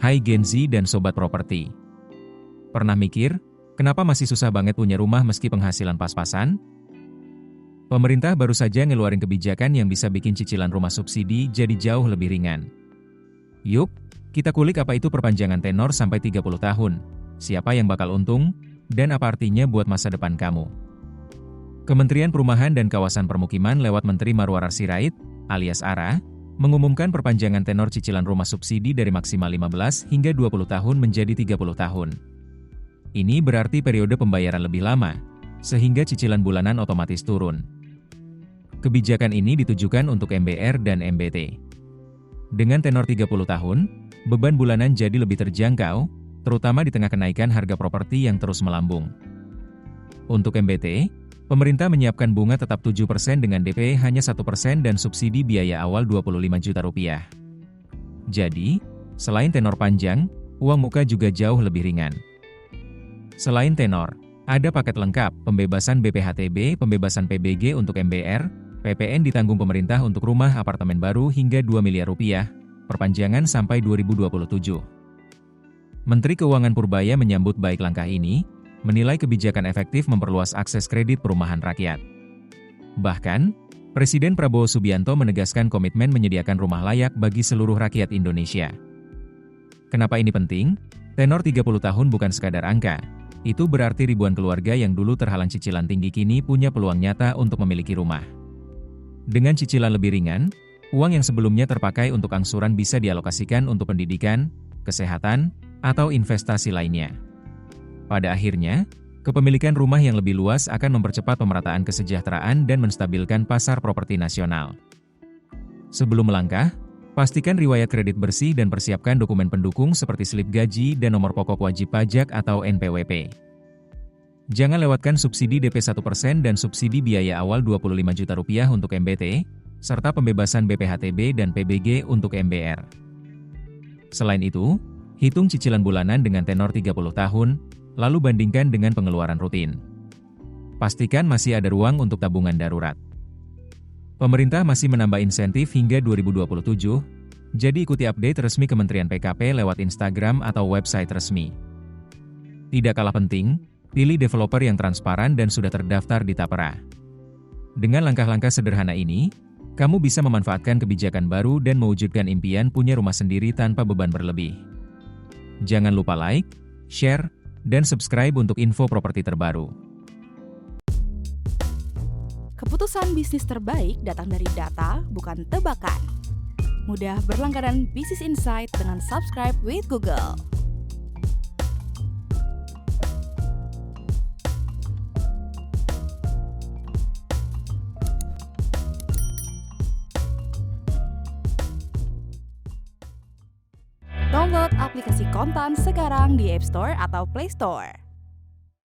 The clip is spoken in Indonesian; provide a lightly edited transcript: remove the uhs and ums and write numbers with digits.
Hai Gen Z dan Sobat Properti. Pernah mikir, kenapa masih susah banget punya rumah meski penghasilan pas-pasan? Pemerintah baru saja ngeluarin kebijakan yang bisa bikin cicilan rumah subsidi jadi jauh lebih ringan. Yuk, kita kulik apa itu perpanjangan tenor sampai 30 tahun, siapa yang bakal untung, dan apa artinya buat masa depan kamu. Kementerian Perumahan dan Kawasan Permukiman lewat Menteri Marwarar Sirait, alias ARA, mengumumkan perpanjangan tenor cicilan rumah subsidi dari maksimal 15 hingga 20 tahun menjadi 30 tahun. Ini berarti periode pembayaran lebih lama, sehingga cicilan bulanan otomatis turun. Kebijakan ini ditujukan untuk MBR dan MBT. Dengan tenor 30 tahun, beban bulanan jadi lebih terjangkau, terutama di tengah kenaikan harga properti yang terus melambung. Untuk MBT, pemerintah menyiapkan bunga tetap 7% dengan DP hanya 1% dan subsidi biaya awal Rp25 juta. Jadi, selain tenor panjang, uang muka juga jauh lebih ringan. Selain tenor, ada paket lengkap, pembebasan BPHTB, pembebasan PBG untuk MBR, PPN ditanggung pemerintah untuk rumah apartemen baru hingga Rp2 miliar, perpanjangan sampai 2027. Menteri Keuangan Purbaya menyambut baik langkah ini, menilai kebijakan efektif memperluas akses kredit perumahan rakyat. Bahkan, Presiden Prabowo Subianto menegaskan komitmen menyediakan rumah layak bagi seluruh rakyat Indonesia. Kenapa ini penting? Tenor 30 tahun bukan sekadar angka. Itu berarti ribuan keluarga yang dulu terhalang cicilan tinggi kini punya peluang nyata untuk memiliki rumah. Dengan cicilan lebih ringan, uang yang sebelumnya terpakai untuk angsuran bisa dialokasikan untuk pendidikan, kesehatan, atau investasi lainnya. Pada akhirnya, kepemilikan rumah yang lebih luas akan mempercepat pemerataan kesejahteraan dan menstabilkan pasar properti nasional. Sebelum melangkah, pastikan riwayat kredit bersih dan persiapkan dokumen pendukung seperti slip gaji dan nomor pokok wajib pajak atau NPWP. Jangan lewatkan subsidi DP 1% dan subsidi biaya awal Rp25 juta untuk MBT, serta pembebasan BPHTB dan PBG untuk MBR. Selain itu, hitung cicilan bulanan dengan tenor 30 tahun, lalu bandingkan dengan pengeluaran rutin. Pastikan masih ada ruang untuk tabungan darurat. Pemerintah masih menambah insentif hingga 2027, jadi ikuti update resmi Kementerian PKP lewat Instagram atau website resmi. Tidak kalah penting, pilih developer yang transparan dan sudah terdaftar di Tapera. Dengan langkah-langkah sederhana ini, kamu bisa memanfaatkan kebijakan baru dan mewujudkan impian punya rumah sendiri tanpa beban berlebih. Jangan lupa like, share, dan subscribe untuk info properti terbaru. Keputusan bisnis terbaik datang dari data, bukan tebakan. Mudah berlangganan Business Insight dengan subscribe with Google. Download aplikasi Kontan sekarang di App Store atau Play Store.